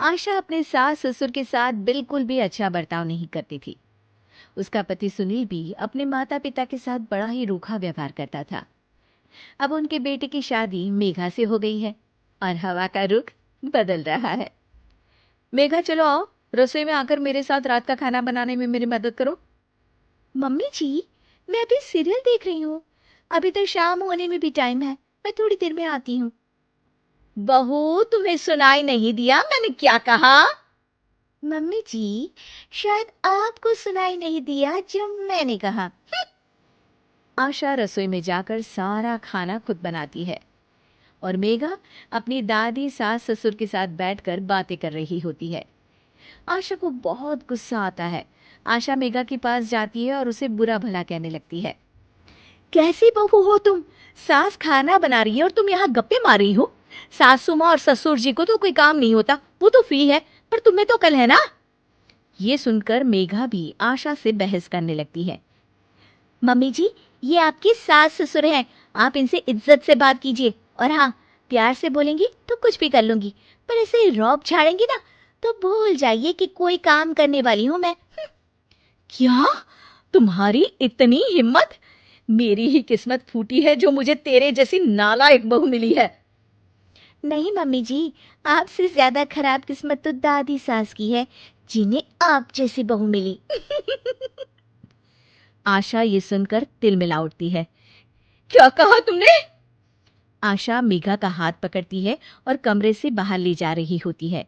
आशा अपने सास ससुर के साथ बिल्कुल भी अच्छा बर्ताव नहीं करती थी। उसका पति सुनील भी अपने माता पिता के साथ बड़ा ही रूखा व्यवहार करता था। अब उनके बेटे की शादी मेघा से हो गई है और हवा का रुख बदल रहा है। मेघा, चलो आओ, रसोई में आकर मेरे साथ रात का खाना बनाने में मेरी मदद करो। मम्मी जी, मैं अभी सीरियल देख रही हूँ। अभी तो शाम होने में भी टाइम है। मैं थोड़ी देर में आती हूँ। बहू, तुम्हें सुनाई नहीं दिया मैंने क्या कहा? मम्मी जी, शायद आपको सुनाई नहीं दिया जो मैंने कहा। आशा रसोई में जाकर सारा खाना खुद बनाती है और मेघा अपनी दादी सास ससुर के साथ बैठकर बातें कर रही होती है। आशा को बहुत गुस्सा आता है। आशा मेघा के पास जाती है और उसे बुरा भला कहने लगती है। कैसी बहू हो तुम? सास खाना बना रही है और तुम यहाँ गप्पे मार रही हो। सासू माँ और ससुर जी को तो कोई काम नहीं होता, वो तो फ्री है, पर तुम्हें तो कल है ना। ये सुनकर मेघा भी आशा से बहस करने लगती है। मम्मी जी, ये आपकी सास ससुर हैं, आप इनसे इज्जत से बात कीजिए। और हाँ, प्यार से बोलेंगी तो कुछ भी कर लूंगी, पर ऐसे रौब झाड़ेंगी ना तो भूल जाइए कि कोई काम करने वाली हूं मैं। क्या? तुम्हारी इतनी हिम्मत? मेरी ही किस्मत फूटी है जो मुझे तेरे जैसी नालायक बहू मिली है। नहीं मम्मी जी, आपसे ज्यादा खराब किस्मत तो दादी सास की है, जिन्हें आप जैसी बहू मिली। आशा ये सुनकर तिलमिला उठती है। क्या कहा तुमने? आशा मेघा का हाथ पकड़ती है और कमरे से बाहर ले जा रही होती है।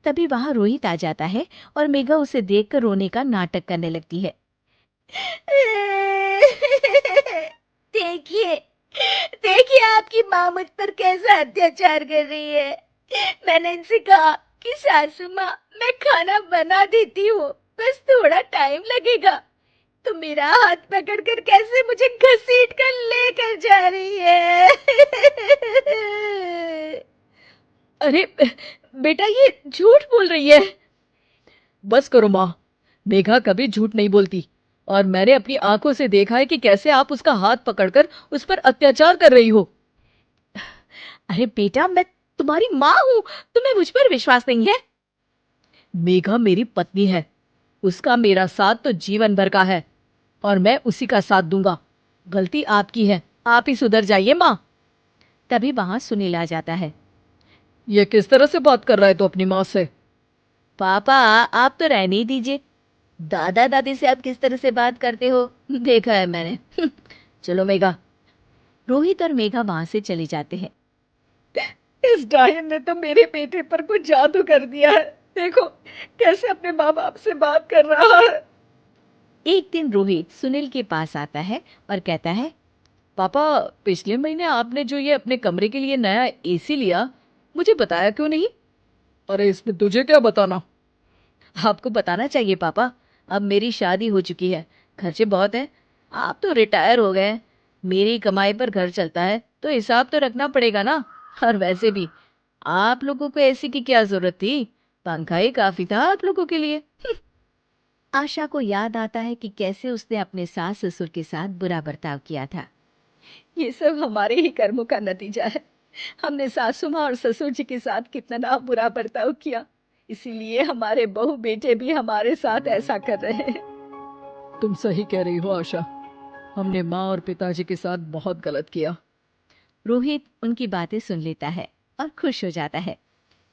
तभी वहां रोहित आ जाता है और मेघा उसे देखकर रोने का नाटक करने लगती है। देखिए, देखिए आपकी माँ मुझ पर कैसा अत्याचार कर रही है। मैंने इनसे कहा कि सासू माँ, मैं खाना बना देती हूँ, बस थोड़ा टाइम लगेगा। तो मेरा हाथ पकड़कर कैसे मुझे घसीट कर लेकर जा रही है। अरे बेटा, ये झूठ बोल रही है। बस करो माँ, मेघा कभी झूठ नहीं बोलती और मैंने अपनी आंखों से देखा है कि कैसे आप उसका हाथ पकड़कर उस पर अत्याचार कर रही हो। अरे बेटा, मैं तुम्हारी माँ हूं, तुम्हें मुझ पर विश्वास नहीं है? मेघा मेरी पत्नी है, उसका मेरा साथ तो जीवन भर का है और मैं उसी का साथ दूंगा। गलती आपकी है, आप ही सुधर जाइए माँ। तभी वहां सुनील आ जाता है। ये किस तरह से बात कर रहा है तो अपनी माँ से? पापा, आप तो रहने ही दीजिए। दादा दादी से आप किस तरह से बात करते हो देखा है मैंने। चलो मेघा। रोहित और मेघा वहां से चले जाते हैं। इस डायन ने तो मेरे बेटे पर कुछ जादू कर दिया है। देखो कैसे अपने माँ बाप से बात कर रहा है। एक दिन रोहित सुनील के पास आता है और कहता है, पापा, पिछले महीने आपने जो ये अपने कमरे के लिए नया एसी लिया, मुझे बताया क्यों नहीं? अरे इसमें तुझे क्या बताना? आपको बताना चाहिए पापा, अब मेरी शादी हो चुकी है, खर्चे बहुत हैं। आप तो रिटायर हो गए, मेरी कमाई पर घर चलता है, तो हिसाब तो रखना पड़ेगा ना। और वैसे भी आप लोगों को एसी की क्या जरूरत थी, पंखा ही काफी था आप लोगों के लिए। आशा को याद आता है कि कैसे उसने अपने सास ससुर के साथ बुरा बर्ताव किया था। ये सब हमारे ही कर्मों का नतीजा है। हमने सासू माँ और ससुर जी के साथ कितना बुरा बर्ताव किया, इसीलिए हमारे बहू बेटे भी हमारे साथ ऐसा कर रहे हैं। तुम सही कह रही हो आशा, हमने माँ और पिताजी के साथ बहुत गलत किया। रोहित उनकी बातें सुन लेता है और खुश हो जाता है।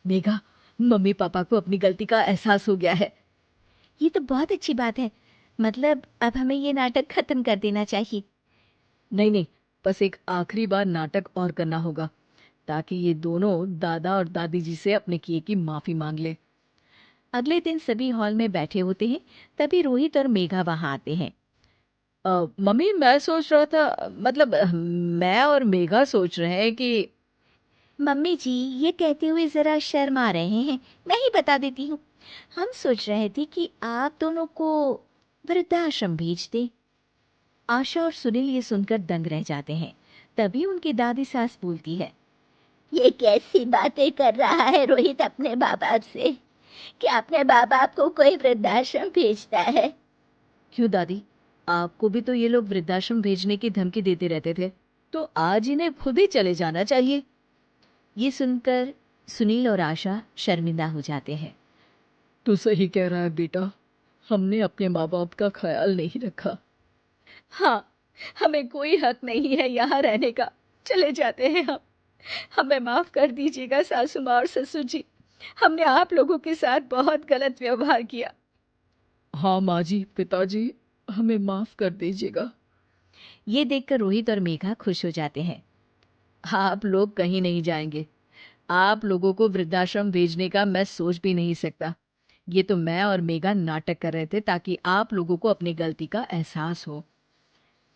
मेघा, मम्मी पापा को अपनी गलती का एहसास हो गया है। ये तो बहुत अच्छी बात है। मतलब अब हमें ये नाटक खत्म कर देना चाहिए। नहीं नहीं, बस एक आखिरी बार नाटक और करना होगा, ताकि ये दोनों दादा और दादी जी से अपने किए की माफी मांग ले। अगले दिन सभी हॉल में बैठे होते हैं। तभी रोहित और मेघा वहां आते हैं। मम्मी, मैं सोच रहा था, मतलब मैं और मेघा सोच रहे हैं कि। मम्मी जी, ये कहते हुए जरा शर्मा रहे हैं, मैं ही बता देती हूँ। हम सोच रहे थे कि आप दोनों को वृद्धाश्रम भेज दें। आशा और सुनील ये सुनकर दंग रह जाते हैं। तभी उनकी दादी सास बोलती है, ये कैसी बातें कर रहा है रोहित अपने माँ बाप से, कि अपने माँ बाप को कोई वृद्धाश्रम भेजता है। क्यों दादी, आपको भी तो ये लोग वृद्धाश्रम भेजने की धमकी देते रहते थे, तो आज इन्हें खुद ही चले जाना चाहिए। ये सुनकर सुनील और आशा शर्मिंदा हो जाते हैं। तू सही कह रहा है बेटा, हमने अपने माँ बाप का ख्याल नहीं रखा। हाँ, हमें कोई हक नहीं है यहाँ रहने का। चले जाते हैं हम। हमें माफ कर दीजिएगा सासू माँ और ससुर जी। हमने आप लोगों के साथ बहुत गलत व्यवहार किया। हाँ माँ जी, पिताजी, हमें माफ कर दीजिएगा। ये देखकर रोहित और मेघा खुश हो जाते हैं। आप लोग कहीं नहीं जाएंगे। आप लोगों को वृद्धाश्रम भेजने का मैं सोच भी नहीं सकता। ये तो मैं और मेघा नाटक कर रहे थे ताकि आप लोगों को अपनी गलती का एहसास हो।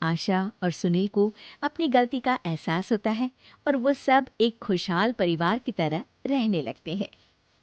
आशा और सुनील को अपनी गलती का एहसास होता है और वो सब एक खुशहाल परिवार की तरह रहने लगते हैं।